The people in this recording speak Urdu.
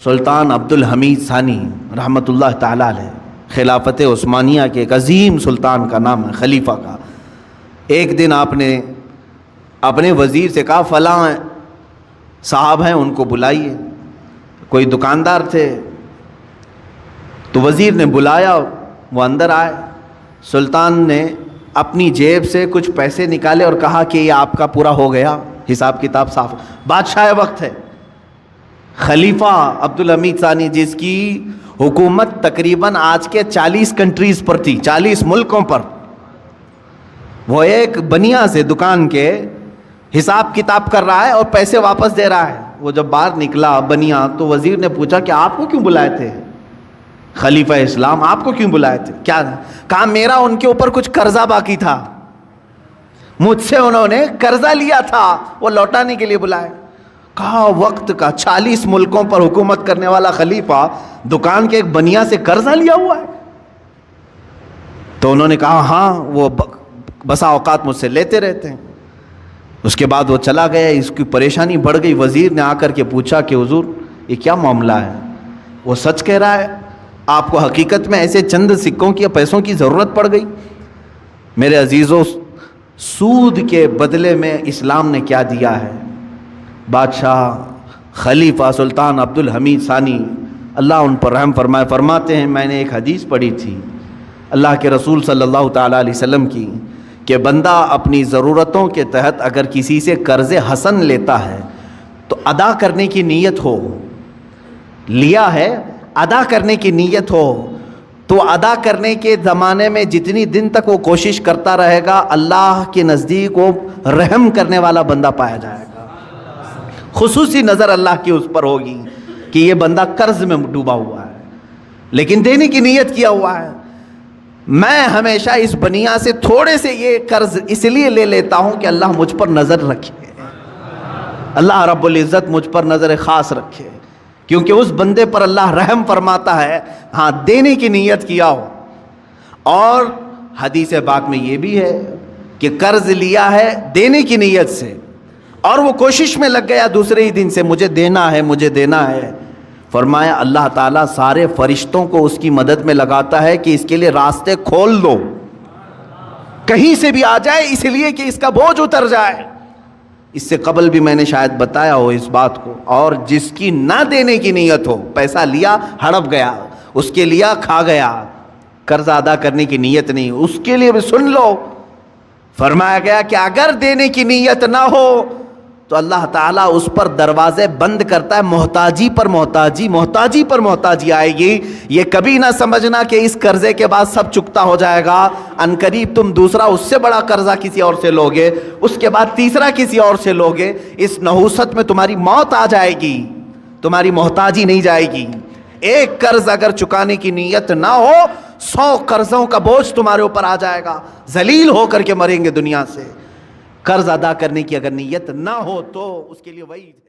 سلطان عبدالحمید ثانی رحمۃ اللہ تعالیٰ علیہ، خلافت عثمانیہ کے ایک عظیم سلطان کا نام ہے، خلیفہ کا۔ ایک دن آپ نے اپنے وزیر سے کہا فلاں صاحب ہیں ان کو بلائیے۔ کوئی دکاندار تھے تو وزیر نے بلایا، وہ اندر آئے۔ سلطان نے اپنی جیب سے کچھ پیسے نکالے اور کہا کہ یہ آپ کا پورا ہو گیا، حساب کتاب صاف۔ بادشاہ وقت ہے، خلیفہ عبدالحمید ثانی، جس کی حکومت تقریباً آج کے 40 کنٹریز پر تھی، 40 ملکوں پر۔ وہ ایک بنیا سے دکان کے حساب کتاب کر رہا ہے اور پیسے واپس دے رہا ہے۔ وہ جب باہر نکلا بنیا تو وزیر نے پوچھا کہ آپ کو کیوں بلائے تھے خلیفہ اسلام، آپ کو کیوں بلائے تھے؟ کیا کہا؟ میرا ان کے اوپر کچھ قرضہ باقی تھا، مجھ سے انہوں نے قرضہ لیا تھا، وہ لوٹانے کے لیے بلائے۔ کہا وقت کا 40 ملکوں پر حکومت کرنے والا خلیفہ دکان کے ایک بنیا سے قرضہ لیا ہوا ہے؟ تو انہوں نے کہا ہاں، وہ بسا اوقات مجھ سے لیتے رہتے ہیں۔ اس کے بعد وہ چلا گیا، اس کی پریشانی بڑھ گئی۔ وزیر نے آ کر کے پوچھا کہ حضور یہ کیا معاملہ ہے؟ وہ سچ کہہ رہا ہے، آپ کو حقیقت میں ایسے چند سکوں کی یا پیسوں کی ضرورت پڑ گئی؟ میرے عزیزوں، سود کے بدلے میں اسلام نے کیا دیا ہے؟ بادشاہ خلیفہ سلطان عبدالحمید ثانی اللہ ان پر رحم فرمائے، فرماتے ہیں میں نے ایک حدیث پڑھی تھی اللہ کے رسول صلی اللہ تعالیٰ علیہ وسلم کی، کہ بندہ اپنی ضرورتوں کے تحت اگر کسی سے قرض حسن لیتا ہے تو ادا کرنے کی نیت ہو، لیا ہے ادا کرنے کی نیت ہو، تو ادا کرنے کے زمانے میں جتنی دن تک وہ کوشش کرتا رہے گا، اللہ کے نزدیک وہ رحم کرنے والا بندہ پایا جائے گا۔ خصوصی نظر اللہ کی اس پر ہوگی کہ یہ بندہ قرض میں ڈوبا ہوا ہے لیکن دینے کی نیت کیا ہوا ہے۔ میں ہمیشہ اس بنیا سے تھوڑے سے یہ قرض اس لیے لے لیتا ہوں کہ اللہ مجھ پر نظر رکھے، اللہ رب العزت مجھ پر نظر خاص رکھے، کیونکہ اس بندے پر اللہ رحم فرماتا ہے ہاں دینے کی نیت کیا ہو۔ اور حدیث پاک میں یہ بھی ہے کہ قرض لیا ہے دینے کی نیت سے اور وہ کوشش میں لگ گیا دوسرے ہی دن سے مجھے دینا ہے مجھے دینا ہے، فرمایا اللہ تعالیٰ سارے فرشتوں کو اس کی مدد میں لگاتا ہے کہ اس کے لیے راستے کھول دو، کہیں سے بھی آ جائے اس لیے کہ اس کا بوجھ اتر جائے۔ اس سے قبل بھی میں نے شاید بتایا ہو اس بات کو۔ اور جس کی نہ دینے کی نیت ہو، پیسہ لیا ہڑپ گیا، اس کے لیا کھا گیا، قرض ادا کرنے کی نیت نہیں، اس کے لیے بھی سن لو، فرمایا گیا کہ اگر دینے کی نیت نہ ہو تو اللہ تعالیٰ اس پر دروازے بند کرتا ہے، محتاجی پر محتاجی، محتاجی پر محتاجی آئے گی۔ یہ کبھی نہ سمجھنا کہ اس قرضے کے بعد سب چکتا ہو جائے گا، عنقریب تم دوسرا اس سے بڑا قرضہ کسی اور سے لوگے، اس کے بعد تیسرا کسی اور سے لوگے، اس نحوست میں تمہاری موت آ جائے گی، تمہاری محتاجی نہیں جائے گی۔ ایک قرض اگر چکانے کی نیت نہ ہو، 100 قرضوں کا بوجھ تمہارے اوپر آ جائے گا، ذلیل ہو کر کے مریں گے دنیا سے۔ قرض ادا کرنے کی اگر نیت نہ ہو تو اس کے لیے وعید ہے۔